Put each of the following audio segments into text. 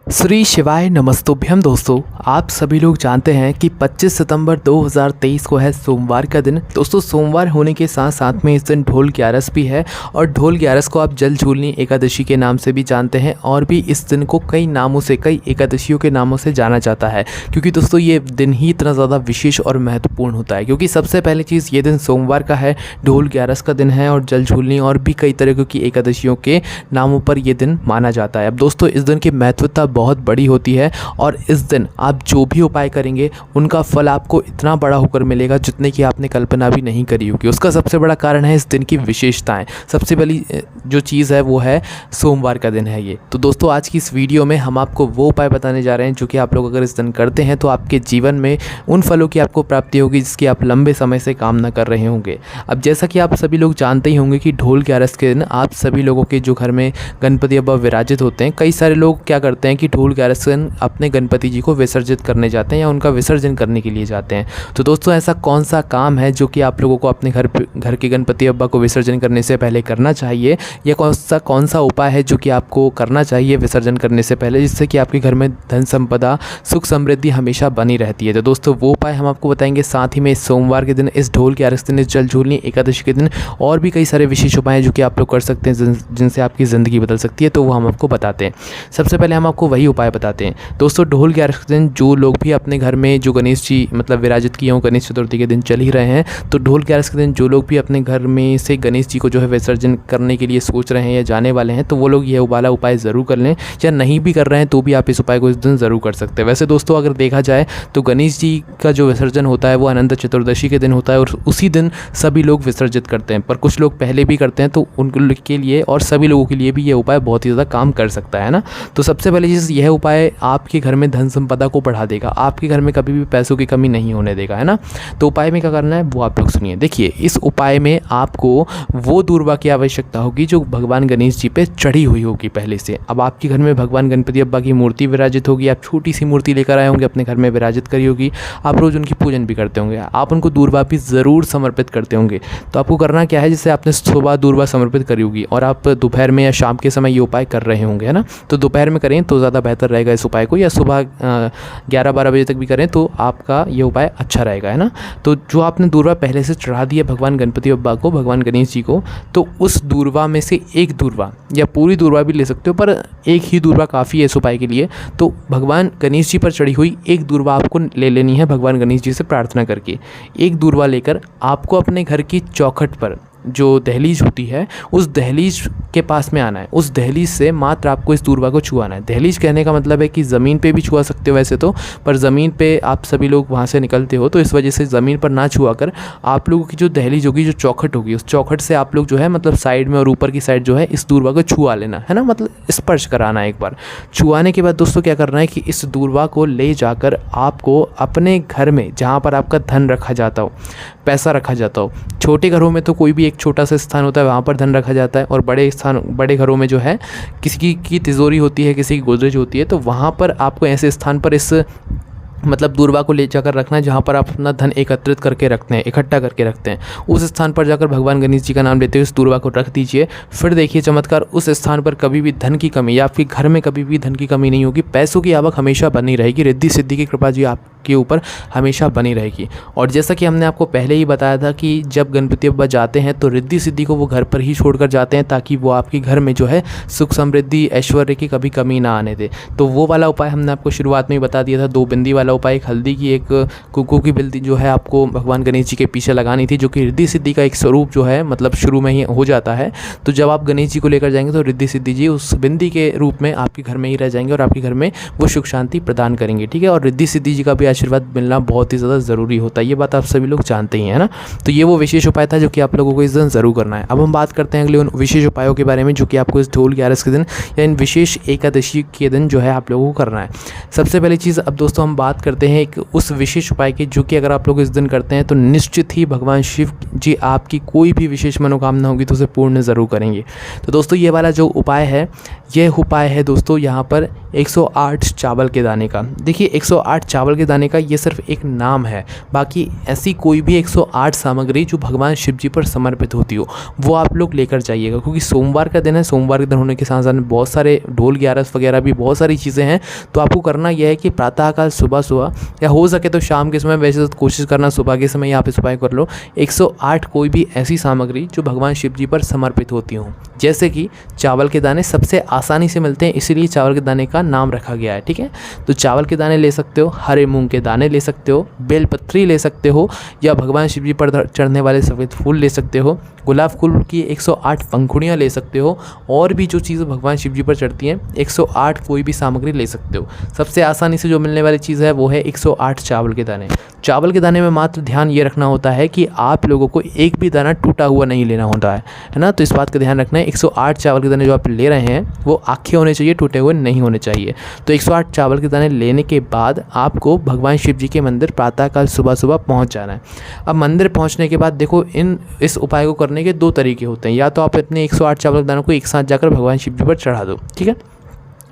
श्री शिवाय नमस्तुभ्यम। दोस्तों, आप सभी लोग जानते हैं कि 25 सितंबर 2023 को है सोमवार का दिन। दोस्तों, सोमवार होने के साथ साथ में इस दिन ढोल ग्यारस भी है और ढोल ग्यारस को आप जल झूलनी एकादशी के नाम से भी जानते हैं और भी इस दिन को कई नामों से, कई एकादशियों के नामों से जाना जाता है। क्योंकि दोस्तों ये दिन ही इतना ज़्यादा विशेष और महत्वपूर्ण होता है, क्योंकि सबसे पहली चीज़ ये दिन सोमवार का है, ढोल ग्यारस का दिन है और जल झूलनी और भी कई तरह की एकादशियों के नामों पर यह दिन माना जाता है। अब दोस्तों, इस दिन की महत्वता बहुत बड़ी होती है और इस दिन आप जो भी उपाय करेंगे उनका फल आपको इतना बड़ा होकर मिलेगा जितने की आपने कल्पना भी नहीं करी होगी। उसका सबसे बड़ा कारण है इस दिन की विशेषताएं। सबसे पहली जो चीज़ है वो है सोमवार का दिन है ये। तो दोस्तों, आज की इस वीडियो में हम आपको वो उपाय बताने जा रहे हैं जो कि आप लोग अगर इस दिन करते हैं तो आपके जीवन में उन फलों की आपको प्राप्ति होगी जिसकी आप लंबे समय से कामना कर रहे होंगे। अब जैसा कि आप सभी लोग जानते ही होंगे कि ढोल ग्यारस के दिन आप सभी लोगों के जो घर में गणपति बप्पा विराजित होते हैं, कई सारे लोग क्या करते हैं कि ढोल ग्यारस के दिन अपने गणपति जी को विसर्जित करने जाते हैं या उनका विसर्जन करने के लिए जाते हैं। तो दोस्तों, ऐसा कौन सा काम है जो कि आप लोगों को अपने घर के गणपति बप्पा को विसर्जन करने से पहले करना चाहिए, या कौन सा उपाय है जो कि आपको करना चाहिए विसर्जन करने से पहले, जिससे कि आपके घर में धन संपदा, सुख समृद्धि हमेशा बनी रहती है। तो दोस्तों, वो उपाय हम आपको बताएंगे। साथ ही में इस सोमवार के दिन, इस ढोल ग्यारस के दिन, इस जल झूलनी एकादशी के दिन और भी कई सारे विशेष उपाय हैं जो कि आप लोग कर सकते हैं जिनसे आपकी ज़िंदगी बदल सकती है। तो वो हम आपको बताते हैं। सबसे पहले हम आपको वही उपाय बताते हैं। दोस्तों, ढोल ग्यारस के दिन जो लोग भी अपने घर में जो गणेश जी मतलब विराजित किए हों, गणेश चतुर्थी के दिन चल ही रहे हैं, तो ढोल ग्यारस के दिन जो लोग भी अपने घर में से गणेश जी को जो है विसर्जन करने के लिए सोच रहे हैं या जाने वाले हैं, तो वो लोग यह वाला उपाय ज़रूर कर लें। या नहीं भी कर रहे हैं तो भी आप इस उपाय को इस दिन ज़रूर कर सकते हैं। वैसे दोस्तों, अगर देखा जाए तो गणेश जी का जो विसर्जन होता है वो अनंत चतुर्दशी के दिन होता है और उसी दिन सभी लोग विसर्जित करते हैं, पर कुछ लोग पहले भी करते हैं। तो उनके लिए और सभी लोगों के लिए भी यह उपाय बहुत ही ज़्यादा काम कर सकता है ना। तो सबसे पहले चीज़, यह उपाय आपके घर में धन संपदा को बढ़ा देगा, आपके घर में कभी भी पैसों की कमी नहीं होने देगा, है ना। तो उपाय में क्या करना है वो आप लोग सुनिए। देखिए, इस उपाय में आपको वो दूर्वा की आवश्यकता होगी जो भगवान गणेश जी पे चढ़ी हुई होगी पहले से। अब आपके घर में भगवान गणपति बप्पा की मूर्ति विराजित होगी, आप छोटी सी मूर्ति लेकर आए होंगे, अपने घर में विराजित करी होगी, आप रोज़ उनकी पूजन भी करते होंगे, आप उनको दूर्वा भी ज़रूर समर्पित करते होंगे। तो आपको करना क्या है, जैसे आपने सुबह दूर्वा समर्पित करी होगी और आप दोपहर में या शाम के समय ये उपाय कर रहे होंगे, है ना। तो दोपहर में करें तो ज़्यादा बेहतर रहेगा इस उपाय को, या सुबह 11-12 बजे तक भी करें तो आपका ये उपाय अच्छा रहेगा, है ना। तो जो आपने दूर्वा पहले से चढ़ा दिया भगवान गणपति बप्पा को, भगवान गणेश जी को, तो उस दूर्वा में से एक दूर्वा या पूरी दूर्वा भी ले सकते हो, पर एक ही दूर्वा काफ़ी है इस उपाय के लिए। तो भगवान गणेश जी पर चढ़ी हुई एक दूर्वा आपको ले लेनी है, भगवान गणेश जी से प्रार्थना करके। एक दूर्वा लेकर आपको अपने घर की चौखट पर जो दहलीज होती है उस दहलीज के पास में आना है। उस दहलीज से मात्र आपको इस दूर्वा को छुआना है। दहलीज कहने का मतलब है कि ज़मीन पे भी छुआ सकते हो वैसे तो, पर ज़मीन पे आप सभी लोग वहाँ से निकलते हो, तो इस वजह से ज़मीन पर ना छुआ कर आप लोगों की जो दहलीज होगी, जो चौखट होगी, उस चौखट से आप लोग जो है मतलब साइड में और ऊपर की साइड जो है इस दूर्वा को छुआ लेना है ना, मतलब स्पर्श कराना है एक बार। छुआने के बाद दोस्तों क्या करना है कि इस दूर्वा को ले जाकर आपको अपने घर में, जहाँ पर आपका धन रखा जाता हो, पैसा रखा जाता हो, छोटे घरों में तो कोई भी एक छोटा सा स्थान होता है वहाँ पर धन रखा जाता है, और बड़े घरों में जो है किसी की तिजोरी होती है, किसी की गोदरेज होती है, तो वहाँ पर आपको ऐसे स्थान पर इस मतलब दूर्वा को ले जाकर रखना है जहाँ पर आप अपना धन एकत्रित करके रखते हैं, इकट्ठा करके रखते हैं। उस स्थान पर जाकर भगवान गणेश जी का नाम लेते हुए इस दूर्वा को रख दीजिए। फिर देखिए चमत्कार, उस स्थान पर कभी भी धन की कमी या आपके घर में कभी भी धन की कमी नहीं होगी, पैसों की आवक हमेशा बनी रहेगी, रिद्धि सिद्धि की कृपा जी आपके ऊपर हमेशा बनी रहेगी। और जैसा कि हमने आपको पहले ही बताया था कि जब गणपति बप्पा जाते हैं तो रिद्धि सिद्धि को वो घर पर ही छोड़कर जाते हैं, ताकि वो आपके घर में जो है सुख समृद्धि ऐश्वर्य की कभी कमी ना आने दे। तो वो वाला उपाय हमने आपको शुरुआत में ही बता दिया था, 2 बिंदी वाला उपाय, एक हल्दी की, एक कुकू की बिल्दी जो है आपको भगवान गणेश जी के पीछे लगानी थी, जो कि रिद्धि सिद्धि का एक स्वरूप जो है मतलब शुरू में ही हो जाता है। तो जब आप गणेश जी को लेकर जाएंगे तो रिद्धि सिद्धि जी उस बिंदी के रूप में आपके घर में ही रह जाएंगे और आपके घर में वो सुख शांति प्रदान करेंगे, ठीक है। और रिद्धि सिद्धि जी का भी आशीर्वाद मिलना बहुत ही ज़्यादा ज़रूरी होता है, ये बात आप सभी लोग जानते ही हैं ना। तो ये वो विशेष उपाय था जो कि आप लोगों को इस दिन ज़रूर करना है। अब हम बात करते हैं अगले उन विशेष उपायों के बारे में जो कि आपको इस ढोल ग्यारस के दिन या इन विशेष एकादशी के दिन जो है आप लोगों को करना है। सबसे पहली चीज़, अब दोस्तों हम बात करते हैं एक उस विशेष उपाय की जो कि अगर आप लोग इस दिन करते हैं तो निश्चित ही भगवान शिव जी आपकी कोई भी विशेष मनोकामना होगी तो उसे पूर्ण ज़रूर करेंगे। तो दोस्तों, ये वाला जो उपाय है, यह उपाय है दोस्तों यहाँ पर 108 चावल के दाने का। देखिए, 108 चावल के दाने दाने का ये सिर्फ एक नाम है। बाकी ऐसी कोई भी 108 सामग्री जो भगवान शिव जी पर समर्पित होती हो वो आप लोग लेकर जाइएगा, क्योंकि सोमवार का दिन है। सोमवार के दिन होने के साथ साथ में बहुत सारे ढोल ग्यारस वगैरह भी बहुत सारी चीज़ें हैं। तो आपको करना यह है कि प्रातःकाल सुबह सुबह या हो सके तो शाम के समय, वैसे तो कोशिश करना सुबह के समय आप इस उपाय कर लो, 108 कोई भी ऐसी सामग्री जो भगवान शिव जी पर समर्पित होती हों। जैसे कि चावल के दाने सबसे आसानी से मिलते हैं, इसीलिए चावल के दाने का नाम रखा गया है, ठीक है। तो चावल के दाने ले सकते हो, हरे मूंग के दाने ले सकते हो, बेलपत्री ले सकते हो, या भगवान शिव जी पर चढ़ने वाले सफ़ेद फूल ले सकते हो, गुलाब फूल की 108 पंखुड़ियाँ ले सकते हो, और भी जो चीज़ें भगवान शिव जी पर चढ़ती हैं 108 कोई भी सामग्री ले सकते हो। सबसे आसानी से जो मिलने वाली चीज़ है वो है 108 चावल के दाने। चावल के दाने में मात्र ध्यान ये रखना होता है कि आप लोगों को एक भी दाना टूटा हुआ नहीं लेना होता है ना। तो इस बात का ध्यान रखना है। 108 चावल के दाने जो आप ले रहे हैं वो आखे होने चाहिए, टूटे हुए नहीं होने चाहिए। तो 108 चावल के दाने लेने के बाद आपको भगवान शिव जी के मंदिर प्रातःकाल सुबह सुबह पहुंच जाना है। अब मंदिर पहुंचने के बाद देखो, इस उपाय को करने के दो तरीके होते हैं। या तो आप अपने 108 चावल के दानों को एक साथ जाकर भगवान शिव जी पर चढ़ा दो, ठीक है,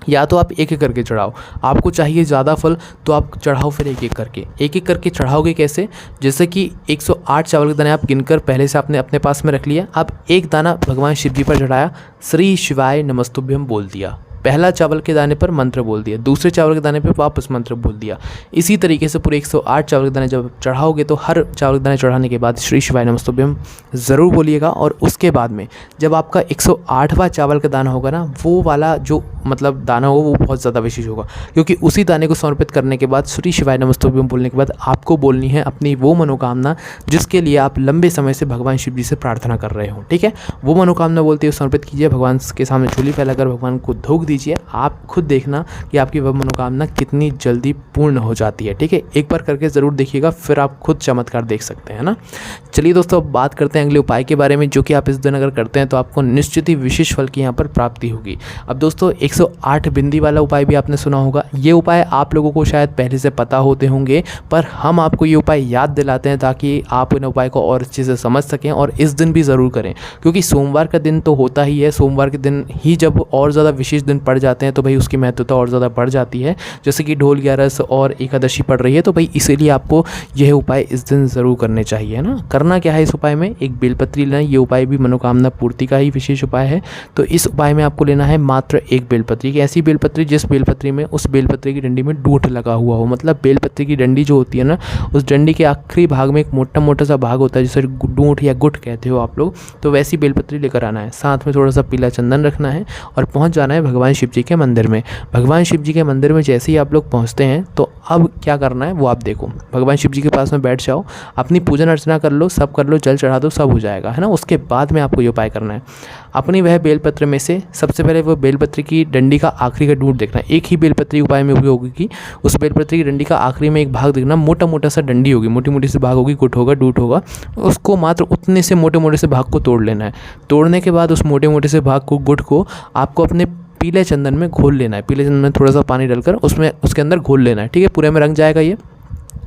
या तो आप एक एक करके चढ़ाओ। आपको चाहिए ज़्यादा फल तो आप चढ़ाओ फिर एक एक करके चढ़ाओगे। कैसे? जैसे कि 108 चावल के दाने आप गिनकर पहले से आपने अपने पास में रख लिया। अब एक दाना भगवान शिव जी पर चढ़ाया, श्री शिवाय नमस्तुभ्यम बोल दिया, पहला चावल के दाने पर मंत्र बोल दिया, दूसरे चावल के दाने पर वापस मंत्र बोल दिया। इसी तरीके से पूरे 108 चावल के दाने जब चढ़ाओगे तो हर चावल के दाने चढ़ाने के बाद श्री शिवाय नमस्तुभ्यम ज़रूर बोलिएगा। और उसके बाद में जब आपका 108वां चावल का दाना होगा ना, वो वाला जो मतलब दाना हो वो बहुत ज़्यादा विशेष होगा, क्योंकि उसी दाने को समर्पित करने के बाद श्री शिवाय नमस्तुभ्यम बोलने के बाद आपको बोलनी है अपनी वो मनोकामना जिसके लिए आप लंबे समय से भगवान शिव जी से प्रार्थना कर रहे हो, ठीक है। वो मनोकामना बोलते हुए समर्पित कीजिए, भगवान के सामने झोली फैलाकर भगवान को धोख दीजिए। आप खुद देखना कि आपकी वह मनोकामना कितनी जल्दी पूर्ण हो जाती है, ठीक है। एक बार करके ज़रूर देखिएगा, फिर आप खुद चमत्कार देख सकते हैं ना। चलिए दोस्तों, अब बात करते हैं अगले उपाय के बारे में, जो कि आप इस दिन अगर करते हैं तो आपको निश्चित ही विशेष फल की यहाँ पर प्राप्ति होगी। अब दोस्तों, 108 बिंदी वाला उपाय भी आपने सुना होगा। ये उपाय आप लोगों को शायद पहले से पता होते होंगे, पर हम आपको ये उपाय याद दिलाते हैं ताकि आप इन उपाय को और अच्छे से समझ सकें, और इस दिन भी ज़रूर करें, क्योंकि सोमवार का दिन तो होता ही है। सोमवार के दिन ही जब और ज़्यादा विशेष दिन पड़ जाते हैं तो भाई उसकी महत्वता और ज़्यादा बढ़ जाती है। जैसे कि ढोल ग्यारस और एकादशी पड़ रही है, तो भाई इसीलिए आपको यह उपाय इस दिन ज़रूर करने चाहिए ना। करना क्या है इस उपाय में? एक बेलपत्री लेना। ये उपाय भी मनोकामना पूर्ति का ही विशेष उपाय है। तो इस उपाय में आपको लेना है मात्र एक बेलपत्री की, ऐसी बेलपत्री जिस बेलपत्री में उस बेलपत्री की डंडी में डूंठ लगा हुआ हो। मतलब बेलपत्री की डंडी जो होती है ना, उस डंडी के आखिरी भाग में एक मोटा मोटा सा भाग होता है जिसे डूंठ या गुट कहते हो आप लोग। तो वैसी बेलपत्री लेकर आना है, साथ में थोड़ा सा पीला चंदन रखना है और पहुंच जाना है भगवान शिव जी के मंदिर में। भगवान शिव जी के मंदिर में जैसे ही आप लोग पहुंचते हैं तो अब क्या करना है वो आप देखो। भगवान शिव जी के पास में बैठ जाओ, अपनी पूजन अर्चना कर लो, सब कर लो, जल चढ़ा दो, सब हो जाएगा, है ना। उसके बाद में आपको ये उपाय करना है। अपनी वह बेलपत्र में से सबसे पहले वो बेलपत्र की डंडी का आखिरी का डूंठ देखना है। एक ही बेलपत्री उपाय में उपयोग होगी कि उस बेलपत्री की डंडी का आखिरी में एक भाग देखना, मोटा मोटा सा डंडी होगी, मोटी मोटी से भाग होगी, गुट होगा, डूंठ होगा। उसको मात्र उतने से मोटे मोटे से भाग को तोड़ लेना है। तोड़ने के बाद उस मोटे मोटे से भाग को, गुट को आपको अपने पीले चंदन में घोल लेना है। पीले चंदन में थोड़ा सा पानी डालकर उसके अंदर घोल लेना है, ठीक है। पूरे में रंग जाएगा ये।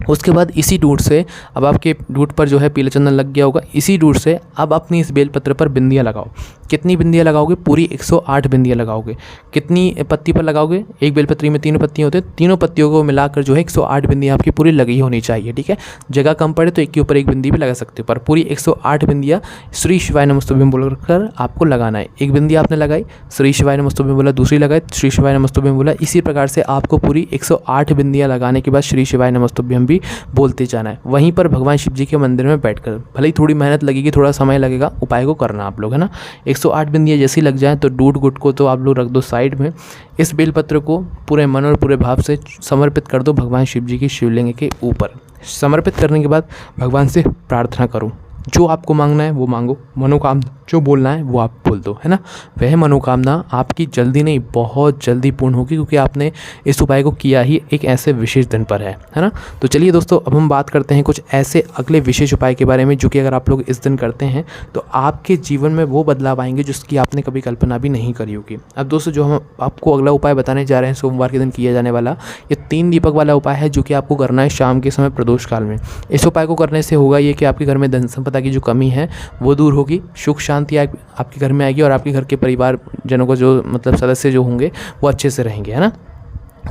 उसके बाद इसी डूंठ से, अब आपके डूंठ पर जो है पीला चंदन लग गया होगा, इसी डूंठ से अब अपनी इस बेलपत्र पर बिंदियाँ लगाओ। कितनी बिंदियाँ लगाओगे? पूरी 108 बिंदियाँ लगाओगे। कितनी पत्ती पर लगाओगे? एक बेलपत्री में 3 पत्तियाँ होते हैं, तीनों पत्तियों को मिलाकर जो है 108 बिंदियाँ आपकी पूरी लगी होनी चाहिए, ठीक है। जगह कम पड़े तो एक के ऊपर एक बिंदी भी लगा सकते हो, पर पूरी 108 बिंदियाँ श्री शिवाय नमस्तुभ्यम बोलकर आपको लगाना है। एक बिंदी आपने लगाई, श्री शिवाय नमस्तुभ्यम बोला, दूसरी लगाई, श्री शिवाय नमस्तुभ्यम बोला। इसी प्रकार से आपको पूरी 108 बिंदियाँ लगाने के बाद श्री शिवाय नमस्तुभ्यम भी बोलते जाना है। वहीं पर भगवान शिव जी के मंदिर में बैठकर, भले ही थोड़ी मेहनत लगेगी, थोड़ा समय लगेगा, उपाय को करना आप लोग, है ना। 108 बिंदियाँ जैसी लग जाए तो डूंठ गुट को तो आप लोग रख दो साइड में। इस बेलपत्र को पूरे मन और पूरे भाव से समर्पित कर दो भगवान शिव जी की शिवलिंग के ऊपर। समर्पित करने के बाद भगवान से प्रार्थना करो, जो आपको मांगना है वो मांगो, मनोकामना जो बोलना है वो आप बोल दो, है ना। वह मनोकामना आपकी जल्दी नहीं, बहुत जल्दी पूर्ण होगी, क्योंकि आपने इस उपाय को किया ही एक ऐसे विशेष दिन पर है ना। तो चलिए दोस्तों, अब हम बात करते हैं कुछ ऐसे अगले विशेष उपाय के बारे में, जो कि अगर आप लोग इस दिन करते हैं तो आपके जीवन में वो बदलाव आएंगे जिसकी आपने कभी कल्पना भी नहीं करी होगी। अब दोस्तों, जो हम आपको अगला उपाय बताने जा रहे हैं सोमवार के दिन किया जाने वाला, ये 3 दीपक वाला उपाय है, जो कि आपको करना है शाम के समय प्रदोष काल में। इस उपाय को करने से होगा ये कि आपके घर में धन संपदा की जो कमी है वो दूर होगी, सुख शांति आपके घर में आएगी, और आपके घर के परिवार जनों को जो मतलब सदस्य जो होंगे वो अच्छे से रहेंगे, है ना।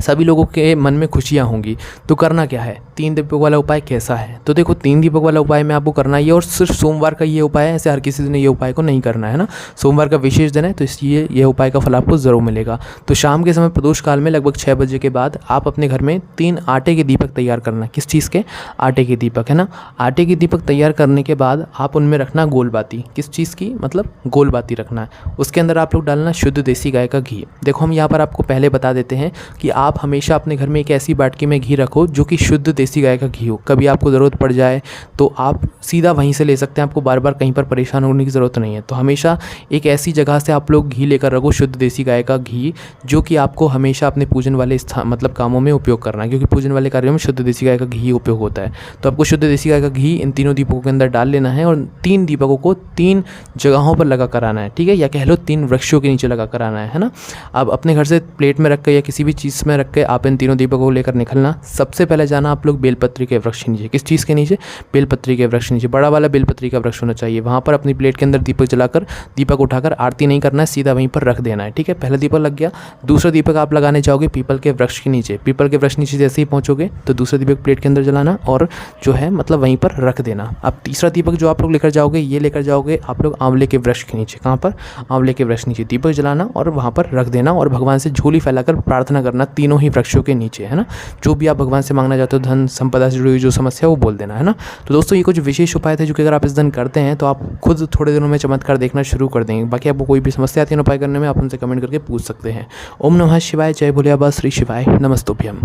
सभी लोगों के मन में खुशियाँ होंगी। तो करना क्या है, 3 दीपक वाला उपाय कैसा है? तो देखो 3 दीपक वाला उपाय में आपको करना ही है, और सिर्फ सोमवार का ये उपाय है, ऐसे हर किसी दिन ये उपाय को नहीं करना है ना। सोमवार का विशेष दिन है, तो इसलिए ये उपाय का फल आपको ज़रूर मिलेगा। तो शाम के समय प्रदोष काल में लगभग 6 बजे के बाद आप अपने घर में 3 आटे के दीपक तैयार करना। किस चीज़ के? आटे के दीपक, है ना। आटे के दीपक तैयार करने के बाद आप उनमें रखना गोल बाती। किस चीज़ की? मतलब गोल बाती रखना है। उसके अंदर आप लोग डालना शुद्ध देसी गाय का घी। देखो हम यहाँ पर आपको पहले बता देते हैं कि आप हमेशा अपने घर में एक ऐसी बाटकी में घी रखो जो कि शुद्ध देसी गाय का घी हो। कभी आपको ज़रूरत पड़ जाए तो आप सीधा वहीं से ले सकते हैं, आपको बार बार कहीं पर परेशान होने की ज़रूरत नहीं है। तो हमेशा एक ऐसी जगह से आप लोग घी लेकर रखो, शुद्ध देसी गाय का घी, जो कि आपको हमेशा अपने पूजन वाले स्थान मतलब कामों में उपयोग करना है, क्योंकि पूजन वाले कार्यों में शुद्ध देसी गाय का घी उपयोग होता है। तो आपको शुद्ध देसी गाय का घी इन तीनों दीपकों के अंदर डाल लेना है और 3 दीपकों को 3 जगहों पर लगा कर आना है, ठीक है, या कह लो 3 वृक्षों के नीचे लगा कर आना है ना। अब अपने घर से प्लेट में रख के या किसी भी चीज़ में रख के आप इन तीनों दीपकों को लेकर निकलना। सबसे पहले जाना आप लोग बेलपत्री के वृक्ष के नीचे। किस चीज़ के नीचे? बेलपत्री के वृक्ष नीचे, बड़ा वाला बेलपत्री का वृक्ष होना चाहिए। वहाँ पर अपनी प्लेट के अंदर दीपक जलाकर, दीपक उठाकर आरती नहीं करना है, सीधा वहीं पर रख देना है, ठीक है। पहला दीपक लग गया। दूसरा दीपक आप लगाने जाओगे पीपल के वृक्ष के नीचे। पीपल के वृक्ष नीचे जैसे ही पहुँचोगे तो दूसरा दीपक प्लेट के अंदर जलाना और जो है मतलब वहीं पर रख देना। अब तीसरा दीपक जो आप लोग लेकर जाओगे, ये लेकर जाओगे आप लोग आंवले के वृक्ष के नीचे। कहाँ पर? आंवले के वृक्ष नीचे दीपक जलाना और वहाँ पर रख देना और भगवान से झोली फैलाकर प्रार्थना करना तीनों ही वृक्षों के नीचे, है ना। जो भी आप भगवान से मांगना चाहते हो, धन संपदा से जुड़ी हुई जो समस्या, वो बोल देना, है ना। तो दोस्तों ये कुछ विशेष उपाय थे जो कि अगर आप इस दिन करते हैं तो आप खुद थोड़े दिनों में चमत्कार देखना शुरू कर देंगे। बाकी आपको कोई भी समस्या आती है उपाय करने में, आप उनसे कमेंट करके पूछ सकते हैं। ओम नमः शिवाय, जय भोले बाबा, श्री शिवाय, नमस्तुभ्यम।